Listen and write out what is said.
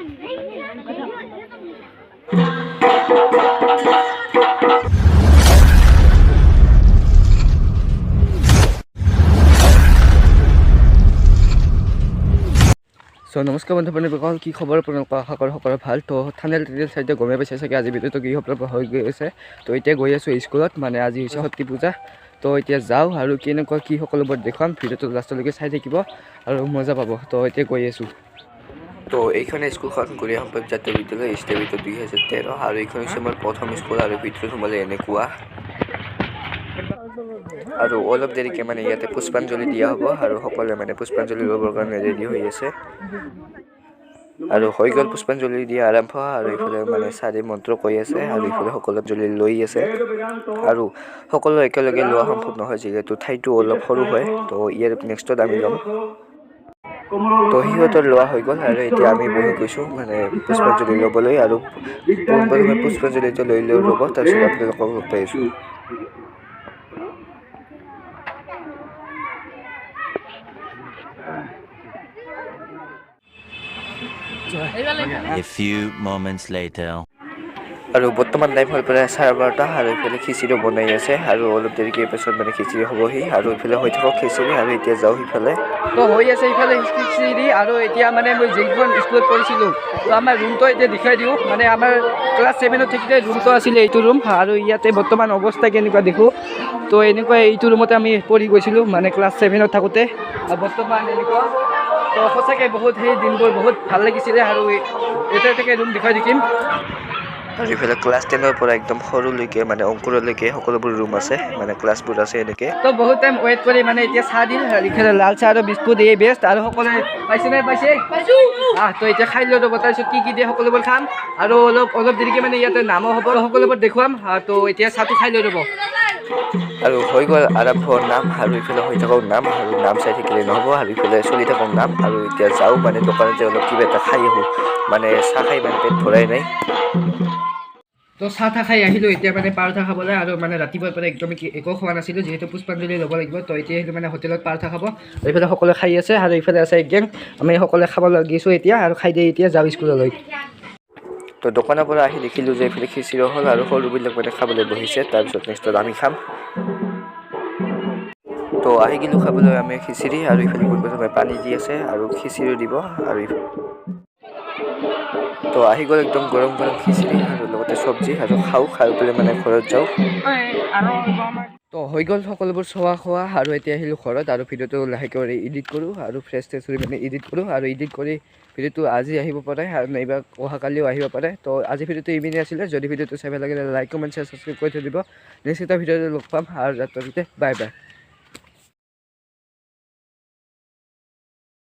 নমস্কাৰ বন্ধুসকল, কি খবৰ আপোনালোকৰ? আশা কৰোঁ সকলোৰে ভাল। তো থানেল চাইডে গমে পাইছে চাগে আজি ভিডিঅ'টো কি সফলতা হৈ গৈ আছে। তো এতিয়া গৈ আছোঁ স্কুলত, মানে আজি হৈছে সতী পূজা। তো এতিয়া যাওঁ আৰু কেনেকুৱা কি সকলোবোৰ দেখুৱাম। ভিডিঅ'টো লাষ্টলৈকে চাই থাকিব আৰু মজা পাব। তো এতিয়া গৈ আছোঁ। তো এইখন স্কুলখন গৰিয়া সম্পদ জাতীয় বিদ্যালয় স্থাপিত 2013 আৰু এইখন হৈছে মোৰ প্ৰথম স্কুল আৰু ভিতৰত সোমালে এনেকুৱা। আৰু অলপ দেৰিকৈ মানে ইয়াতে পুষ্পাঞ্জলি দিয়া হ'ব আৰু সকলোৱে মানে পুষ্পাঞ্জলি ল'বৰ কাৰণে ৰেডি হৈ আছে। আৰু হৈ গ'ল পুষ্পাঞ্জলি দিয়া আৰম্ভ আৰু এইফালে মানে চাৰি মন্ত্ৰ কৈ আছে আৰু এইফালে সকলোৱে জ্বলি লৈ আছে। আৰু সকলো একেলগে লোৱা সম্ভৱ নহয় যিহেতু ঠাইটো অলপ সৰু হয়। তো ইয়াৰ নেক্সটত আমি ল'ম। তো সিহঁতৰ লোৱা হৈ গ'ল আৰু এতিয়া আমি বহি গৈছোঁ মানে পুষ্পাঞ্জলি ল'বলৈ। আৰু পোনপ্ৰথমে পুষ্পাঞ্জলিটো লৈ ৰ'ব, তাৰপিছত আপোনালোকক লগ পাই আছোঁ। A few moments later. আৰু বৰ্তমান টাইম হৈ পেলাই 12:30 আৰু এইফালে খিচিৰি বনাই আছে আৰু অলপ দেৰিকৈ পাছত মানে খিচিৰি হ'বহি আৰু এইফালে হৈ থাকক খিচিৰি। আৰু এতিয়া যাওঁ সিফালে। তো হৈ আছে ইফালে খিচিৰি আৰু এতিয়া মানে মই যিখন স্কুলত পঢ়িছিলোঁ তো আমাৰ ৰুমটো এতিয়া দেখাই দিওঁ। মানে আমাৰ ক্লাছ 7ত থাকোঁতে ৰুমটো আছিলে এইটো ৰুম আৰু ইয়াতে বৰ্তমান অৱস্থা কেনেকুৱা দেখোঁ। তো এনেকুৱা এইটো ৰুমতে আমি পঢ়ি গৈছিলোঁ মানে ক্লাছ 7ত থাকোঁতে। আৰু বৰ্তমান এনেকুৱা তো সঁচাকৈ বহুত সেই দিনবোৰ বহুত ভাল লাগিছিলে। আৰু এতিয়া তাকে ৰুম দেখুৱাই থাকিম। আৰু ইফালে ক্লাছ 10ৰ পৰা একদম সৰুলৈকে মানে অংকুৰলৈকে সকলোবোৰ ৰুম আছে, মানে ক্লাছবোৰ আছে এনেকৈ। তো বহুত টাইম ৱেইট কৰি মানে এতিয়া চাহ দিল, ইফালে লাল চাহ আৰু বিস্কুট এই বেষ্ট। আৰু সকলোৱে পাইছেনে? পাইছে? তো এতিয়া খাই লৈ ৰ'ব, তাৰপিছত কি দিয়ে সকলোবোৰ খাম আৰু অলপ দেৰিকৈ মানে ইয়াতে নামো হ'ব, সকলোবোৰ দেখুৱাম। তো এতিয়া চাহটো খাই লৈ ৰ'ব। আৰু হৈ গ'ল আৰম্ভ নাম আৰু ইফালে হৈ থাকক নাম আৰু নাম চাই থাকিলে নহ'ব আৰু ইফালে চলি থাকক নাম। আৰু এতিয়া যাওঁ মানে দোকানতে অলপ কিবা এটা খাই আহোঁ, মানে চাহ খাই মানে পেট ভৰাই নাই। তো চাহ তাহ খাই আহিলোঁ, এতিয়া মানে পাৰঠা খাবলৈ। আৰু মানে ৰাতিপুৱাৰ পৰা একদম একো খোৱা নাছিলোঁ যিহেতু পুষ্পাঞ্জলি ল'ব লাগিব। তো এতিয়া আহিলোঁ মানে হোটেলত পাৰঠা খাব। এইফালে সকলোৱে খাই আছে আৰু এইফালে আছে গেং। আমি সকলোৱে খাব লাগিছোঁ এতিয়া আৰু খাই দিয়ে এতিয়া যাওঁ স্কুললৈ। তো দোকানৰ পৰা আহি দেখিলোঁ যে এইফালে খিচিৰি হ'ল আৰু সৰুবিলাক মানে খাবলৈ বহিছে। তাৰপিছত নেক্সটত আমি খাম। তো আহি গ'লোঁ খাবলৈ আমি খিচিৰি আৰু ইফালে পোনপ্ৰথমে পানী দি আছে আৰু খিচিৰিও দিব। আৰু তো আহি গ'ল একদম গৰম গৰম খিচিৰি আৰু লগতে চব্জি আৰু খাই পেলাই মানে ঘৰত যাওঁ। তো হৈ গ'ল সকলোবোৰ খোৱা আৰু এতিয়া আহিলোঁ ঘৰত আৰু ভিডিঅ'টো লাহেকৈ এডিট কৰোঁ আৰু ফ্ৰেছ কৰি মানে এডিট কৰোঁ। আৰু এডিট কৰি ভিডিঅ'টো আজি আহিব পাৰে আৰু নাইবা অহাকালিও আহিব পাৰে। তো আজি ভিডিঅ'টো ইভিনিং আছিলে। যদি ভিডিঅ'টো চাই ভাল লাগিলে লাইক কমেণ্ট শ্বেয়াৰ ছাবস্ক্ৰাইব কৰি থৈ দিব। নেক্সট এটা ভিডিঅ'টো লগ পাম আৰু ৰাতিতে বাই বাই।